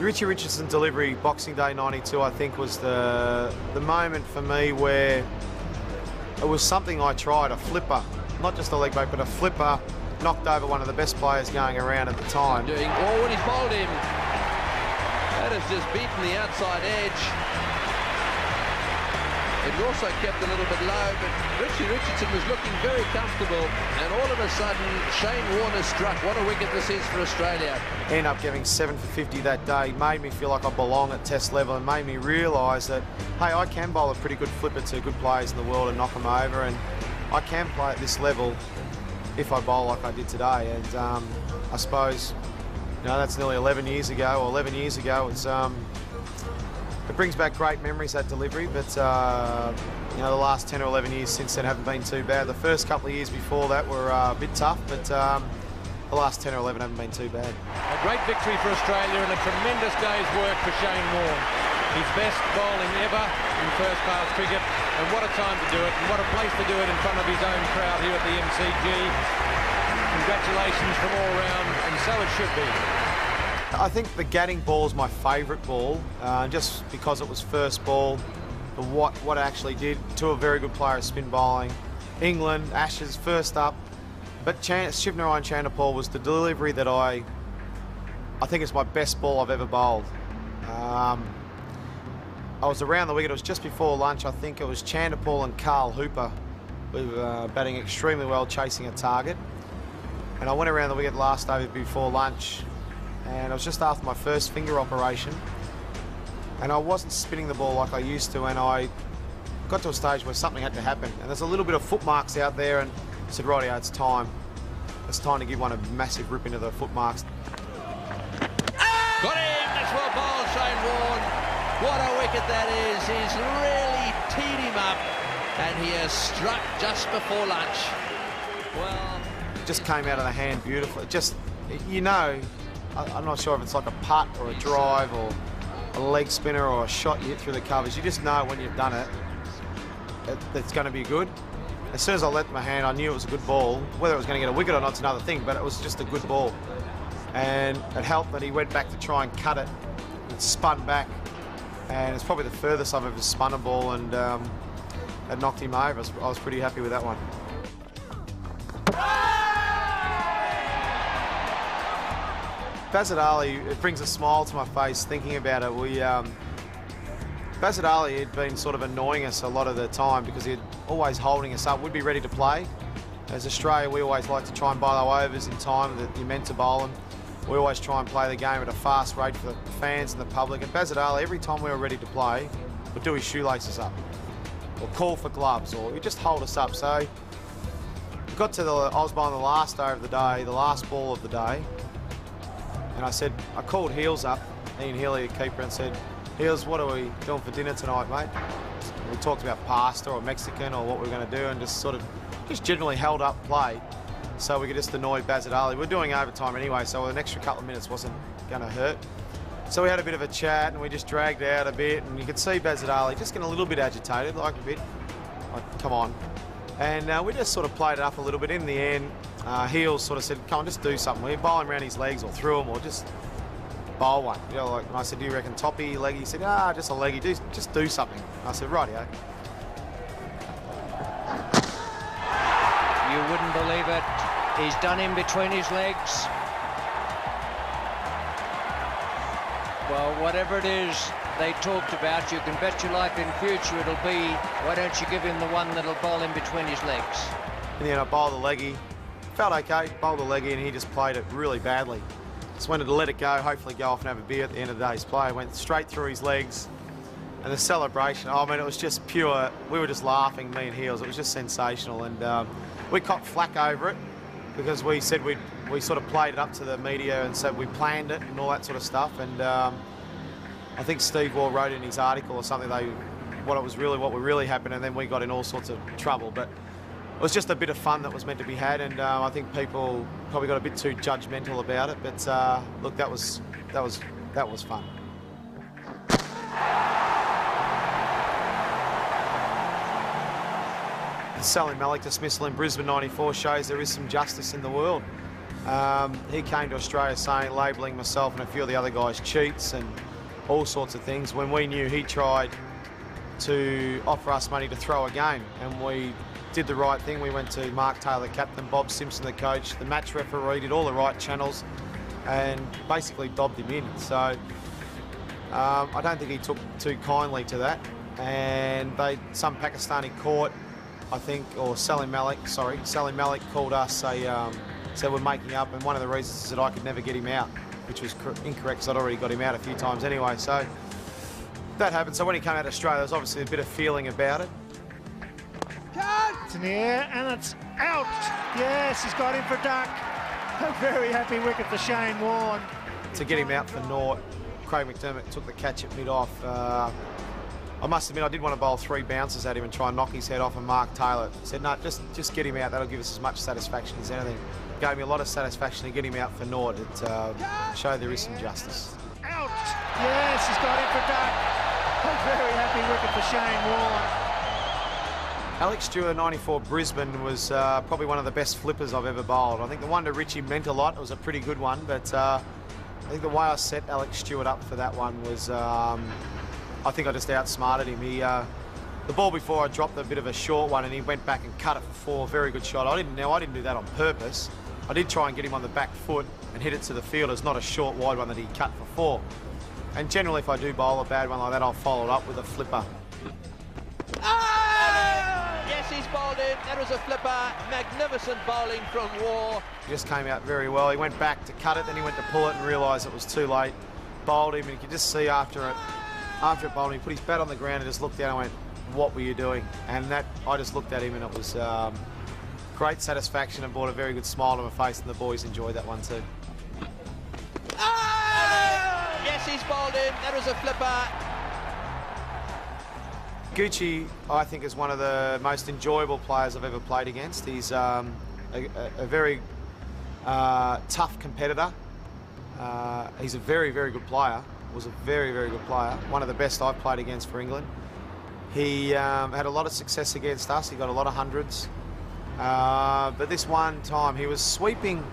Richie Richardson delivery, Boxing Day '92, I think was the moment for me where it was something I tried, a flipper, not just a leg break, but a flipper, knocked over one of the best players going around at the time. Oh, when he's bowled him, that has just beaten the outside edge. It also kept a little bit low, but Richie Richardson was looking very comfortable, and all of a sudden, Shane Warne struck. What a wicket this is for Australia. Ended up getting 7 for 50 that day, made me feel like I belong at Test level, and made me realise that, hey, I can bowl a pretty good flipper to good players in the world and knock them over, and I can play at this level if I bowl like I did today. And I suppose, you know, that's nearly 11 years ago, or 11 years ago. It's it brings back great memories, that delivery, but you know, the last 10 or 11 years since then haven't been too bad. The first couple of years before that were a bit tough, but the last 10 or 11 haven't been too bad. A great victory for Australia and a tremendous day's work for Shane Warne. His best bowling ever in first-class cricket, and what a time to do it, and what a place to do it in front of his own crowd here at the MCG. Congratulations from all round, and so it should be. I think the Gatting ball is my favourite ball, just because it was first ball, but what it actually did to a very good player of spin bowling. England, Ashes, first up, but Shivnarine Chanderpaul was the delivery that I think is my best ball I've ever bowled. I was around the wicket, it was just before lunch. I think it was Chanderpaul and Carl Hooper who were batting extremely well, chasing a target. And I went around the wicket last over before lunch, and it was just after my first finger operation, and I wasn't spinning the ball like I used to, and I got to a stage where something had to happen, and there's a little bit of footmarks out there, and I said, rightio, it's time. It's time to give one a massive rip into the footmarks. Got him! That's well bowled, Shane Warne. What a wicket that is. He's really teed him up, and he has struck just before lunch. Well, it just came out of the hand beautifully. Just, you know, I'm not sure if it's like a putt or a drive or a leg spinner or a shot you hit through the covers. You just know when you've done it, it's going to be good. As soon as I let my hand, I knew it was a good ball. Whether it was going to get a wicket or not is another thing, but it was just a good ball. And it helped that he went back to try and cut it. It spun back, and it's probably the furthest I've ever spun a ball, and it knocked him over. I was pretty happy with that one. Bazit Ali, it brings a smile to my face thinking about it. Bazit Ali had been sort of annoying us a lot of the time because he'd always holding us up. We'd be ready to play. As Australia, we always like to try and bowl our overs in time that you're meant to bowl them. We always try and play the game at a fast rate for the fans and the public. And Bazit Ali, every time we were ready to play, would do his shoelaces up, or call for gloves, or he'd just hold us up. So we got to I was bowling the last day of the day, the last ball of the day. And I called Heels up, Ian Healy, the keeper, and said, Heels, what are we doing for dinner tonight, mate? And we talked about pasta or Mexican or what we were going to do, and just generally held up play so we could just annoy Bazit Ali. We were doing overtime anyway, so an extra couple of minutes wasn't going to hurt. So we had a bit of a chat, and we just dragged out a bit, and you could see Bazit Ali just getting a little bit agitated, like come on. And we just sort of played it up a little bit. In the end, Heels sort of said, come on, just do something. We bowl him around his legs or through him, or just bowl one. You know, like, and I said, do you reckon toppy, leggy? He said, just a leggy. Just do something. I said, rightio. You wouldn't believe it. He's done him between his legs. Well, whatever it is they talked about, you can bet your life in future it'll be, why don't you give him the one that'll bowl in between his legs? And then I bowled the leggy. Felt okay, bowled the leggy, and he just played it really badly. Just wanted to let it go, hopefully go off and have a beer at the end of the day's play. Went straight through his legs. And the celebration, I mean, it was just pure. We were just laughing, me and Heels. It was just sensational. And we copped flack over it because we said we sort of played it up to the media and said we planned it and all that sort of stuff. And I think Steve Waugh wrote in his article or something what really happened, and then we got in all sorts of trouble. But it was just a bit of fun that was meant to be had, and I think people probably got a bit too judgmental about it. But look, that was fun. The Sally Malik dismissal in Brisbane '94 shows there is some justice in the world. He came to Australia saying, labelling myself and a few of the other guys cheats and all sorts of things, when we knew he tried to offer us money to throw a game, and we did the right thing. We went to Mark Taylor, captain, Bob Simpson, the coach, the match referee, did all the right channels and basically dobbed him in. So I don't think he took too kindly to that, and some Pakistani court, I think, or Salim Malik called us, said we're making up, and one of the reasons is that I could never get him out, which was incorrect because I'd already got him out a few times anyway. So that happened. So when he came out to Australia, there was obviously a bit of feeling about it. It's in the air and it's out. Yes, he's got him for duck. A very happy wicket for Shane Warne. To get him out for naught, Craig McDermott took the catch at mid-off. I must admit, I did want to bowl 3 bounces at him and try and knock his head off, and Mark Taylor said, no, just get him out. That'll give us as much satisfaction as anything. Gave me a lot of satisfaction to get him out for naught. It showed there is some justice. Out. Yes, he's got him for duck. A very happy wicket for Shane Warne. Alex Stewart, 94 Brisbane, was probably one of the best flippers I've ever bowled. I think the one to Richie meant a lot. It was a pretty good one, but I think the way I set Alex Stewart up for that one was, I think I just outsmarted him. The ball before, I dropped a bit of a short one and he went back and cut it for 4. Very good shot. I didn't do that on purpose. I did try and get him on the back foot and hit it to the fielders, not a short wide one that he cut for 4. And generally, if I do bowl a bad one like that, I'll follow it up with a flipper. Yes, he's bowled in. That was a flipper. Magnificent bowling from War. He just came out very well. He went back to cut it, then he went to pull it and realised it was too late. Bowled him, and you could just see after it bowled him, he put his bat on the ground and just looked down and went, what were you doing? And that, I just looked at him and it was great satisfaction and brought a very good smile to my face, and the boys enjoyed that one too. Yes, he's bowled in. That was a flipper. Gucci, I think, is one of the most enjoyable players I've ever played against. He's a very tough competitor. He's a very, very good player. Was a very, very good player. One of the best I've played against for England. He had a lot of success against us. He got a lot of hundreds. But this one time he was sweeping,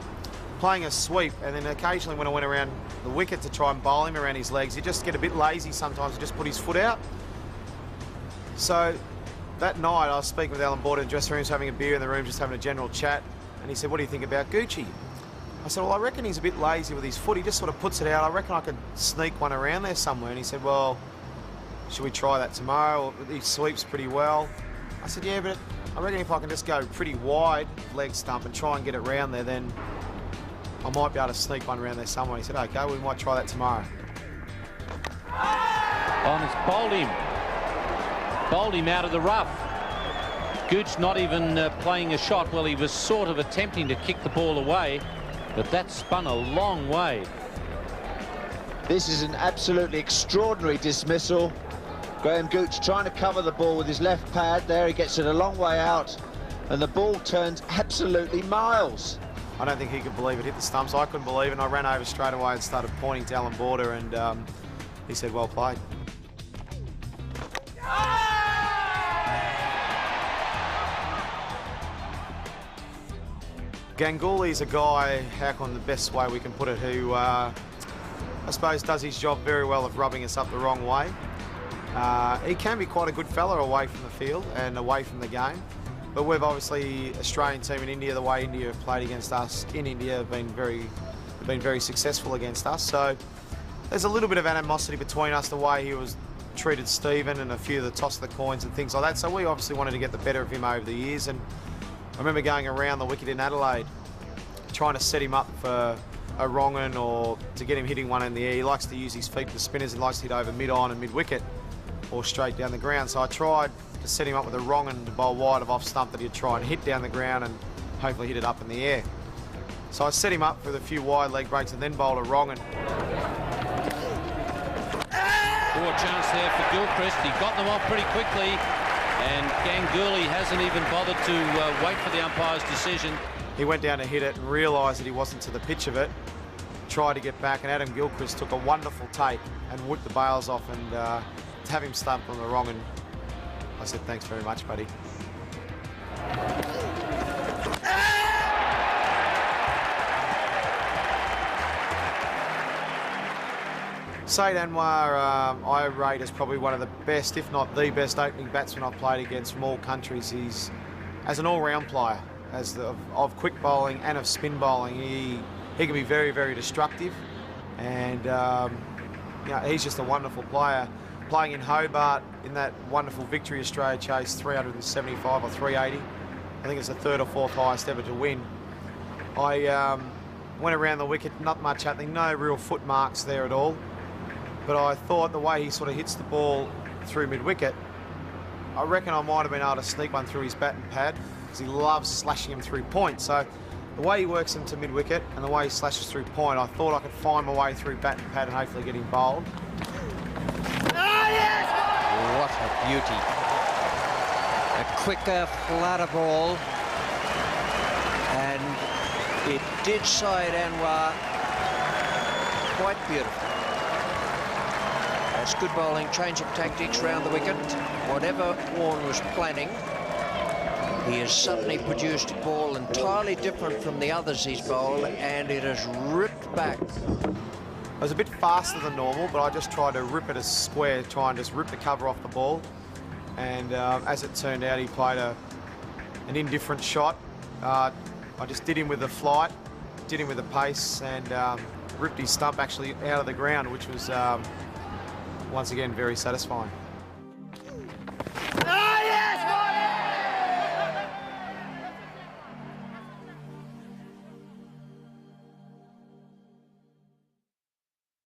playing a sweep, and then occasionally when I went around the wicket to try and bowl him around his legs, he'd just get a bit lazy sometimes and just put his foot out. So that night I was speaking with Alan Border in the dressing room, having a beer in the room, just having a general chat, and he said, what do you think about Gucci? I said, well, I reckon he's a bit lazy with his foot. He just sort of puts it out. I reckon I could sneak one around there somewhere. And he said, well, should we try that tomorrow? He sweeps pretty well. I said, yeah, but I reckon if I can just go pretty wide leg stump and try and get it round there, then I might be able to sneak one around there somewhere. He said, okay, we might try that tomorrow. It's bowled him. Bowled him out of the rough. Gooch not even playing a shot. Well, he was sort of attempting to kick the ball away, but that spun a long way. This is an absolutely extraordinary dismissal. Graham Gooch trying to cover the ball with his left pad. There he gets it a long way out, and the ball turns absolutely miles. I don't think he could believe it hit the stumps. I couldn't believe it, and I ran over straight away and started pointing to Alan Border, and he said, well played. Ganguly's a guy, how can the best way we can put it, who I suppose does his job very well of rubbing us up the wrong way. He can be quite a good fella away from the field and away from the game, but we've obviously, Australian team in India, the way India have played against us in India, have been very successful against us. So there's a little bit of animosity between us, the way he was treated Stephen and a few of the toss of the coins and things like that. So we obviously wanted to get the better of him over the years, and I remember going around the wicket in Adelaide trying to set him up for a wrong un or to get him hitting one in the air. He likes to use his feet for spinners. He likes to hit over mid-on and mid-wicket or straight down the ground. So I tried to set him up with a wrong un to bowl wide of off stump that he'd try and hit down the ground and hopefully hit it up in the air. So I set him up with a few wide leg breaks and then bowled a wrong un. Poor chance there for Gilchrist. He got them off pretty quickly, and Ganguly hasn't even bothered to wait for the umpire's decision. He went down to hit it and realised that he wasn't to the pitch of it, tried to get back, and Adam Gilchrist took a wonderful take and whipped the bails off, and to have him stumped on the wrong, and I said, thanks very much, buddy. Said Anwar, I rate as probably one of the best, if not the best, opening batsmen I've played against from all countries. He's, as an all-round player, of quick bowling and of spin bowling, he can be very, very destructive, and he's just a wonderful player. Playing in Hobart in that wonderful victory Australia chased 375 or 380. I think it's the third or fourth highest ever to win. I went around the wicket, not much happening, no real foot marks there at all. But I thought the way he sort of hits the ball through mid-wicket, I reckon I might have been able to sneak one through his bat and pad, because he loves slashing him through point. So the way he works into mid-wicket and the way he slashes through point, I thought I could find my way through bat and pad and hopefully get him bowled. What a beauty. A quicker, flatter ball. And it did Said Anwar quite beautiful. That's good bowling, change of tactics round the wicket. Whatever Warne was planning, he has suddenly produced a ball entirely different from the others he's bowled, and it has ripped back. It was a bit faster than normal, but I just tried to rip it as square, try and just rip the cover off the ball. And as it turned out, he played an indifferent shot. I just did him with the flight, did him with the pace, and ripped his stump actually out of the ground, which was once again very satisfying.